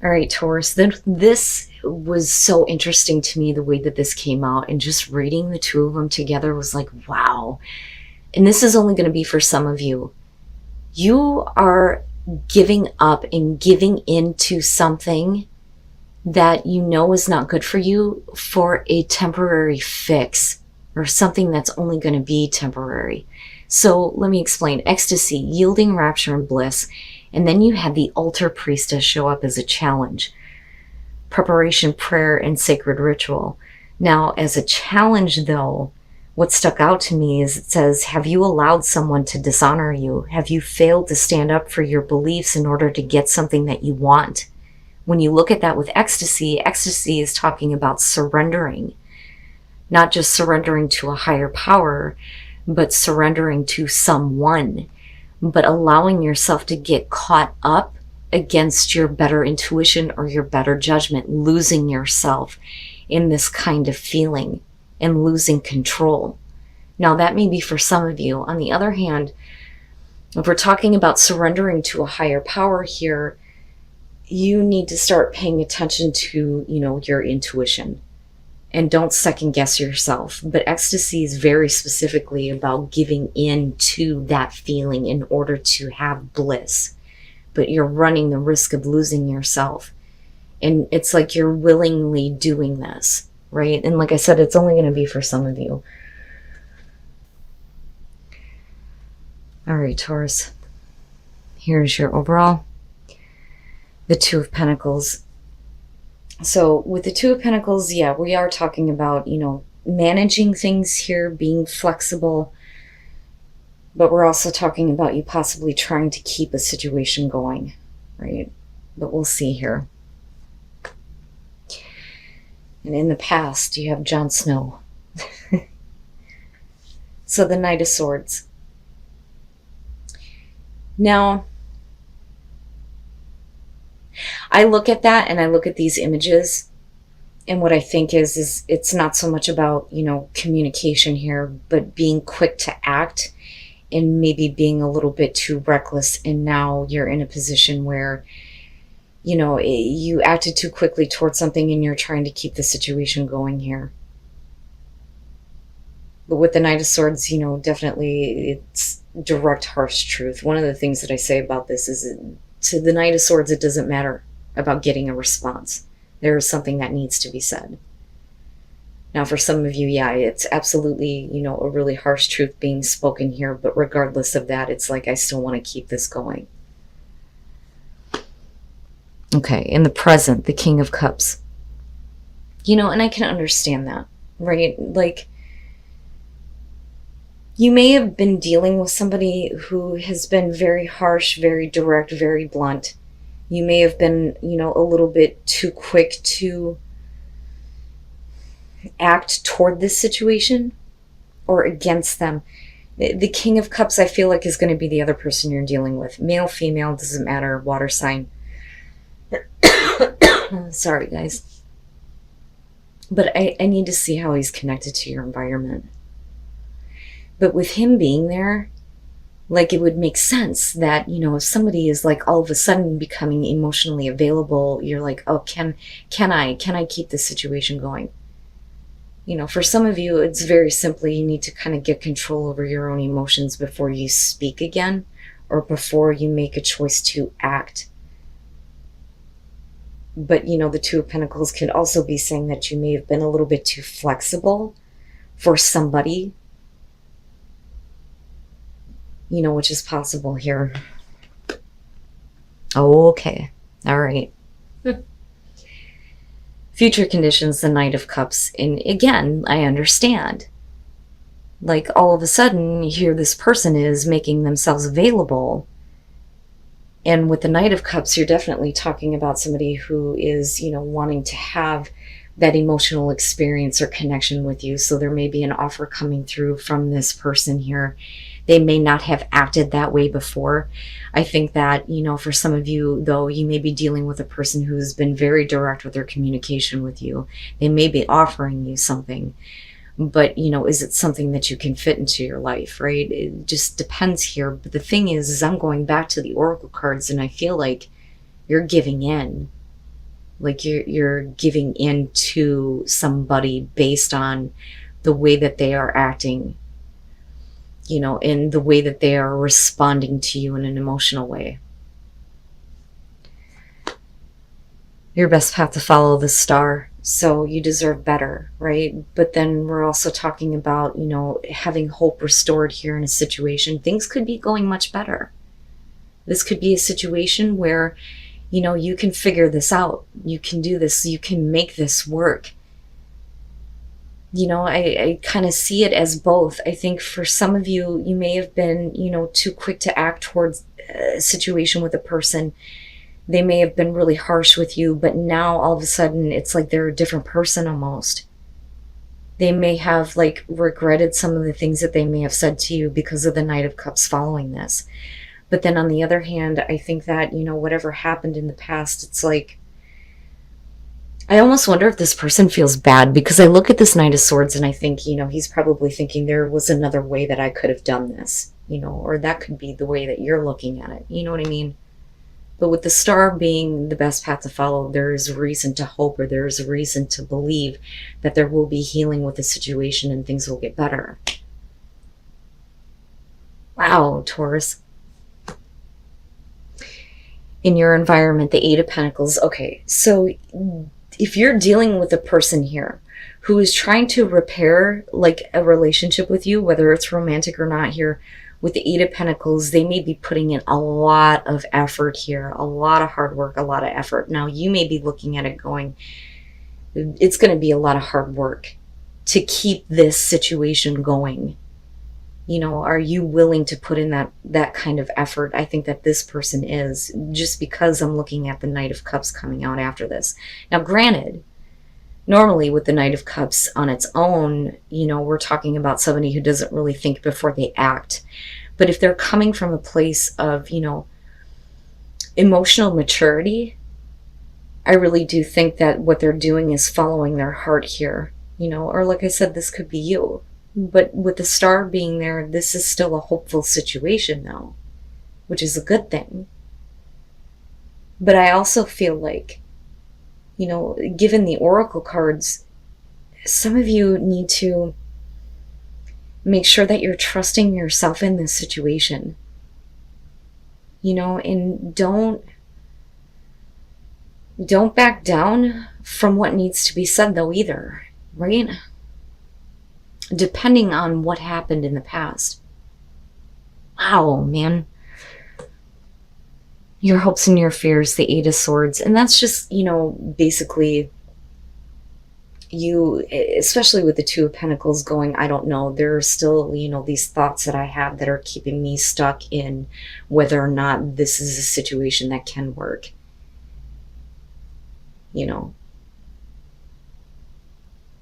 All right, Taurus, this was so interesting to me, the way that this came out, and just reading the two of them together was like, wow. And this is only going to be for some of you. You are giving up and giving into something that you know is not good for you for a temporary fix, or something that's only going to be temporary. So let me explain. Ecstasy, yielding, rapture, and bliss. And then you had the altar priestess show up as a challenge. Preparation, prayer, and sacred ritual. Now, as a challenge, though, what stuck out to me is it says, have you allowed someone to dishonor you? Have you failed to stand up for your beliefs in order to get something that you want? When you look at that with ecstasy, ecstasy is talking about surrendering. Not just surrendering to a higher power, but surrendering to someone. But allowing yourself to get caught up against your better intuition or your better judgment, losing yourself in this kind of feeling and losing control. Now, that may be for some of you. On the other hand, if we're talking about surrendering to a higher power here, you need to start paying attention to, your intuition, and don't second guess yourself. But ecstasy is very specifically about giving in to that feeling in order to have bliss. But you're running the risk of losing yourself. And it's like you're willingly doing this, right? And like I said, it's only going to be for some of you. All right, Taurus. Here's your overall. The Two of Pentacles. So with the Two of Pentacles, yeah, we are talking about, managing things here, being flexible. But we're also talking about you possibly trying to keep a situation going, right? But we'll see here. And in the past, you have Jon Snow. So the Knight of Swords. Now, I look at that and I look at these images, and what I think is it's not so much about, communication here, but being quick to act and maybe being a little bit too reckless. And now you're in a position where, you acted too quickly towards something and you're trying to keep the situation going here. But with the Knight of Swords, definitely it's direct, harsh truth. One of the things that I say about this is, to the Knight of Swords, it doesn't matter about getting a response. There is something that needs to be said. Now, for some of you, yeah, it's absolutely, a really harsh truth being spoken here. But regardless of that, it's like, I still want to keep this going. Okay, in the present, the King of Cups. And I can understand that, right? Like, you may have been dealing with somebody who has been very harsh, very direct, very blunt. You may have been, a little bit too quick to act toward this situation or against them. The King of Cups, I feel like, is going to be the other person you're dealing with. Male, female, doesn't matter, water sign. Sorry, guys. But I need to see how he's connected to your environment. But with him being there, like, it would make sense that, if somebody is like all of a sudden becoming emotionally available, you're like, oh, can I keep this situation going? For some of you, it's very simply, you need to kind of get control over your own emotions before you speak again, or before you make a choice to act. But, the Two of Pentacles could also be saying that you may have been a little bit too flexible for somebody, which is possible here. Okay. All right. Future conditions, the Knight of Cups. And again, I understand. Like, all of a sudden, here this person is making themselves available. And with the Knight of Cups, you're definitely talking about somebody who is, wanting to have that emotional experience or connection with you. So there may be an offer coming through from this person here. They may not have acted that way before. I think that, for some of you, though, you may be dealing with a person who's been very direct with their communication with you. They may be offering you something. But, is it something that you can fit into your life, right? It just depends here. But the thing is I'm going back to the Oracle cards, and I feel like you're giving in. Like you're giving in to somebody based on the way that they are acting, in the way that they are responding to you in an emotional way. Your best path to follow the star. So you deserve better, right? But then we're also talking about, having hope restored here in a situation. Things could be going much better. This could be a situation where, you can figure this out. You can do this. You can make this work. I kind of see it as both. I think for some of you, you may have been, too quick to act towards a situation with a person. They may have been really harsh with you, but now all of a sudden it's like they're a different person almost. They may have regretted some of the things that they may have said to you because of the Knight of Cups following this. But then on the other hand, I think that, whatever happened in the past, it's like, I almost wonder if this person feels bad, because I look at this Knight of Swords and I think, he's probably thinking there was another way that I could have done this, or that could be the way that you're looking at it. You know what I mean? But with the star being the best path to follow, there is a reason to hope, or there is a reason to believe that there will be healing with the situation and things will get better. Wow, Taurus. In your environment, the Eight of Pentacles. Okay, so if you're dealing with a person here who is trying to repair a relationship with you, whether it's romantic or not here, with the Eight of Pentacles, they may be putting in a lot of effort here, a lot of hard work, a lot of effort. Now, you may be looking at it going, it's going to be a lot of hard work to keep this situation going. Are you willing to put in that kind of effort? I think that this person is, just because I'm looking at the Knight of Cups coming out after this. Now, granted, normally with the Knight of Cups on its own, we're talking about somebody who doesn't really think before they act. But if they're coming from a place of, emotional maturity, I really do think that what they're doing is following their heart here, or like I said, this could be you. But with the star being there, this is still a hopeful situation though, which is a good thing. But I also feel like, given the oracle cards, some of you need to make sure that you're trusting yourself in this situation. And don't back down from what needs to be said though either, right? Depending on what happened in the past. Wow, man. Your hopes and your fears, the Eight of Swords. And that's just, basically you, especially with the Two of Pentacles going, I don't know, there are still, these thoughts that I have that are keeping me stuck in whether or not this is a situation that can work.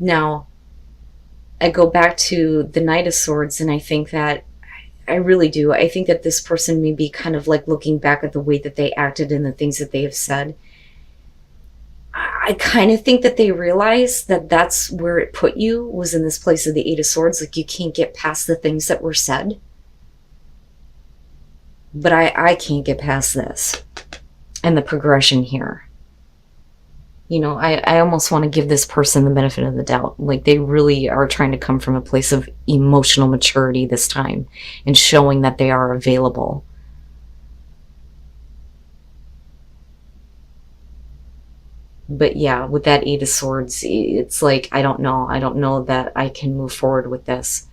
Now, I go back to the Knight of Swords, and I think that, I really do, I think that this person may be kind of looking back at the way that they acted and the things that they have said. I kind of think that they realize that that's where it put you, was in this place of the Eight of Swords. You can't get past the things that were said. But I can't get past this. And the progression here. I almost want to give this person the benefit of the doubt. They really are trying to come from a place of emotional maturity this time and showing that they are available. But yeah, with that Eight of Swords, it's I don't know that I can move forward with this.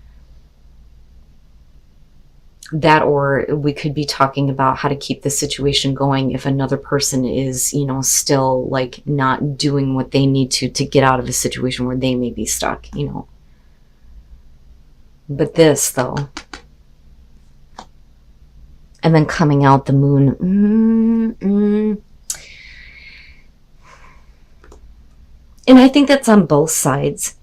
That, or we could be talking about how to keep the situation going if another person is, still not doing what they need to get out of a situation where they may be stuck, But this, though, and then coming out the moon, and I think that's on both sides.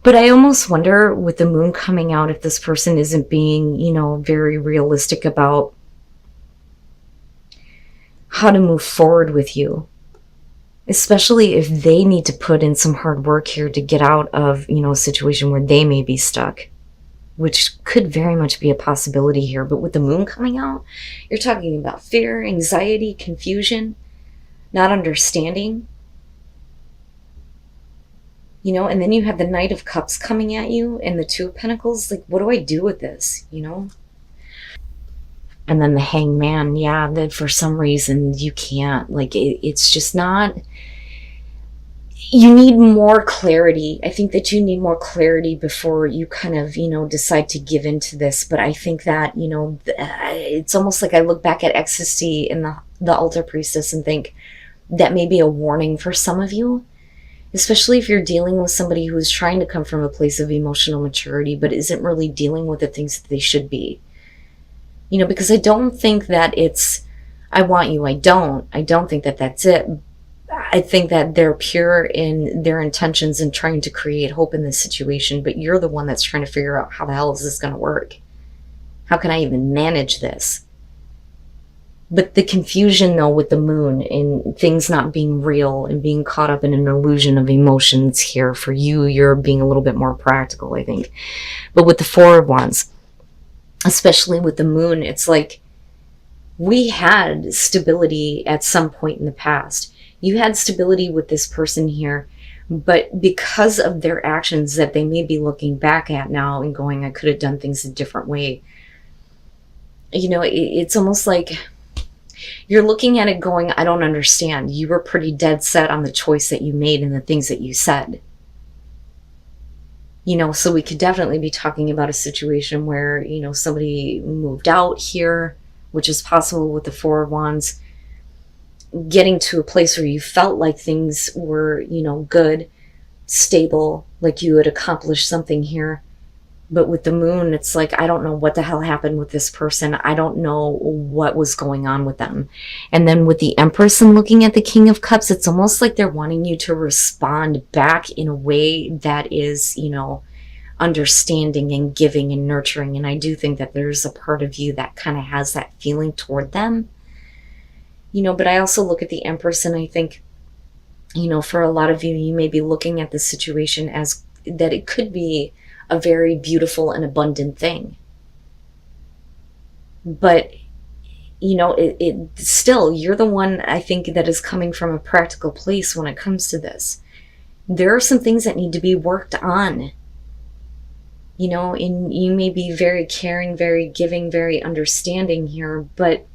But I almost wonder, with the moon coming out, if this person isn't being, very realistic about how to move forward with you. Especially if they need to put in some hard work here to get out of, a situation where they may be stuck. Which could very much be a possibility here. But with the moon coming out, you're talking about fear, anxiety, confusion. not understanding, you know, and then you have the Knight of Cups coming at you and the Two of Pentacles. Like, what do I do with this, you know? And then the Hangman, yeah, that for some reason you can't, like, it's just not, you need more clarity. I think that you need more clarity before you kind of, you know, decide to give into this. But I think that, you know, it's almost like I look back at ecstasy in the Altar Priestess and think that may be a warning for some of you, especially if you're dealing with somebody who's trying to come from a place of emotional maturity but isn't really dealing with the things that they should be. You know, because I don't think that it's, I want you, I don't think that that's it. I think that they're pure in their intentions and trying to create hope in this situation, but you're the one that's trying to figure out how the hell is this going to work? How can I even manage this? But the confusion, though, with the moon and things not being real and being caught up in an illusion of emotions here, for you, you're being a little bit more practical, I think. But with the Four of Wands, especially with the moon, it's like we had stability at some point in the past. You had stability with this person here, but because of their actions that they may be looking back at now and going, I could have done things a different way. You know, it's almost like you're looking at it going, I don't understand. You were pretty dead set on the choice that you made and the things that you said. You know, so we could definitely be talking about a situation where, you know, somebody moved out here, which is possible with the Four of Wands, getting to a place where you felt like things were, you know, good, stable, like you had accomplished something here. But with the moon, it's like, I don't know what the hell happened with this person. I don't know what was going on with them. And then with the Empress and looking at the King of Cups, it's almost like they're wanting you to respond back in a way that is, you know, understanding and giving and nurturing. And I do think that there's a part of you that kind of has that feeling toward them. You know, but I also look at the Empress and I think, you know, for a lot of you, you may be looking at the situation as that it could be a very beautiful and abundant thing. But, you know, it still, you're the one, I think, that is coming from a practical place when it comes to this. There are some things that need to be worked on. You know, and you may be very caring, very giving, very understanding here, but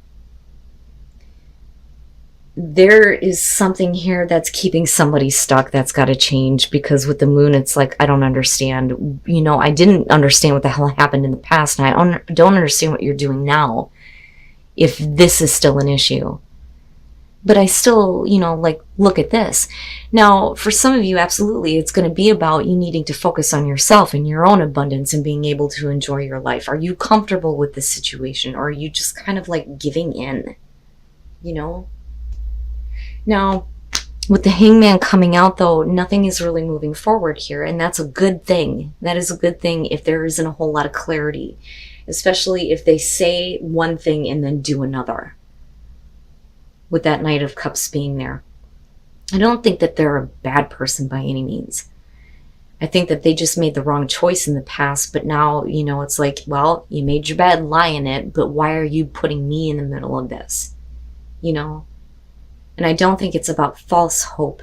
there is something here that's keeping somebody stuck that's got to change, because with the moon, it's like, I don't understand. You know, I didn't understand what the hell happened in the past, and I don't understand what you're doing now if this is still an issue. But I still, you know, like, look at this. Now, for some of you, absolutely, it's going to be about you needing to focus on yourself and your own abundance and being able to enjoy your life. Are you comfortable with this situation, or are you just kind of like giving in, you know? Now, with the Hangman coming out, though, nothing is really moving forward here, and that's a good thing. That is a good thing if there isn't a whole lot of clarity, especially if they say one thing and then do another. With that Knight of Cups being there, I don't think that they're a bad person by any means. I think that they just made the wrong choice in the past, but now, you know, it's like, well, you made your bed, lie in it, but why are you putting me in the middle of this? You know? And I don't think it's about false hope.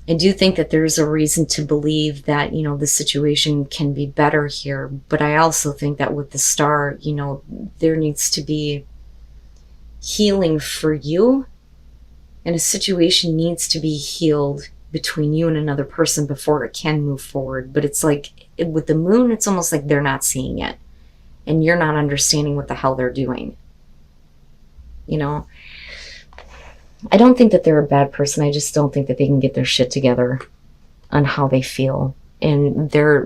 I do think that there's a reason to believe that, you know, the situation can be better here. But I also think that with the Star, you know, there needs to be healing for you. And a situation needs to be healed between you and another person before it can move forward. But it's like, with the moon, it's almost like they're not seeing it. And you're not understanding what the hell they're doing. You know? I don't think that they're a bad person. I just don't think that they can get their shit together on how they feel. And they're,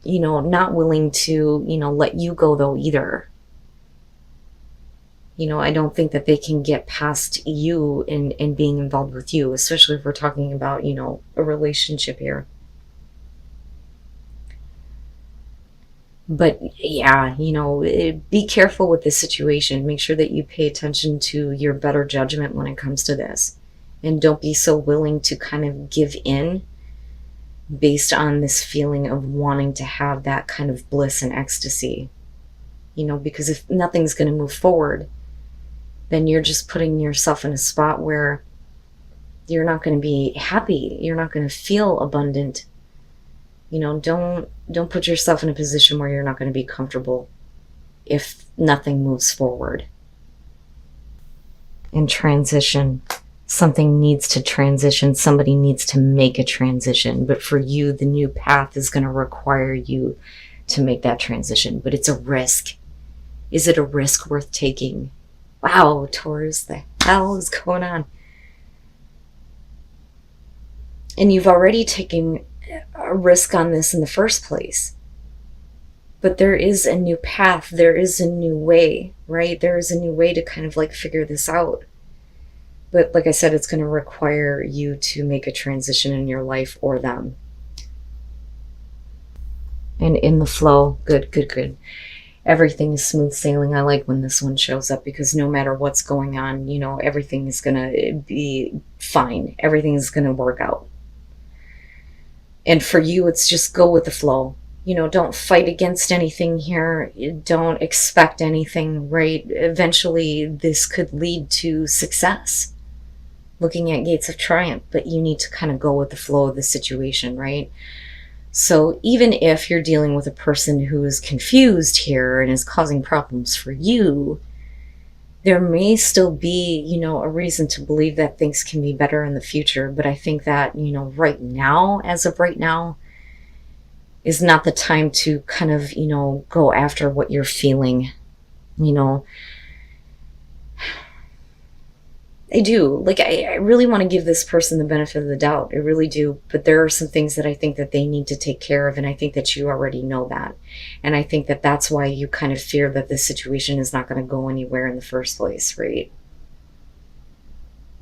you know, not willing to, you know, let you go, though, either. You know, I don't think that they can get past you and being involved with you, especially if we're talking about, you know, a relationship here. But yeah, you know, be careful with this situation. Make sure that you pay attention to your better judgment when it comes to this. And don't be so willing to kind of give in based on this feeling of wanting to have that kind of bliss and ecstasy. You know, because if nothing's going to move forward, then you're just putting yourself in a spot where you're not going to be happy. You're not going to feel abundant. You know, don't put yourself in a position where you're not going to be comfortable if nothing moves forward. In transition, something needs to transition. Somebody needs to make a transition. But for you, the new path is going to require you to make that transition. But it's a risk. Is it a risk worth taking? Wow, Taurus, the hell is going on? And you've already taken a risk on this in the first place. But there is a new path. There is a new way, right? There is a new way to kind of like figure this out. But like I said, it's going to require you to make a transition in your life or them. And in the flow, good, good, good. Everything is smooth sailing. I like when this one shows up because no matter what's going on, you know, everything is going to be fine. Everything is going to work out. And for you, it's just go with the flow. You know, don't fight against anything here. Don't expect anything, right? Eventually, this could lead to success. Looking at gates of triumph, but you need to kind of go with the flow of the situation, right? So even if you're dealing with a person who is confused here and is causing problems for you, there may still be, you know, a reason to believe that things can be better in the future. But I think that, you know, right now, as of right now, is not the time to kind of, you know, go after what you're feeling, you know. I do. Like, I really want to give this person the benefit of the doubt. I really do. But there are some things that I think that they need to take care of. And I think that you already know that. And I think that that's why you kind of fear that this situation is not going to go anywhere in the first place, right?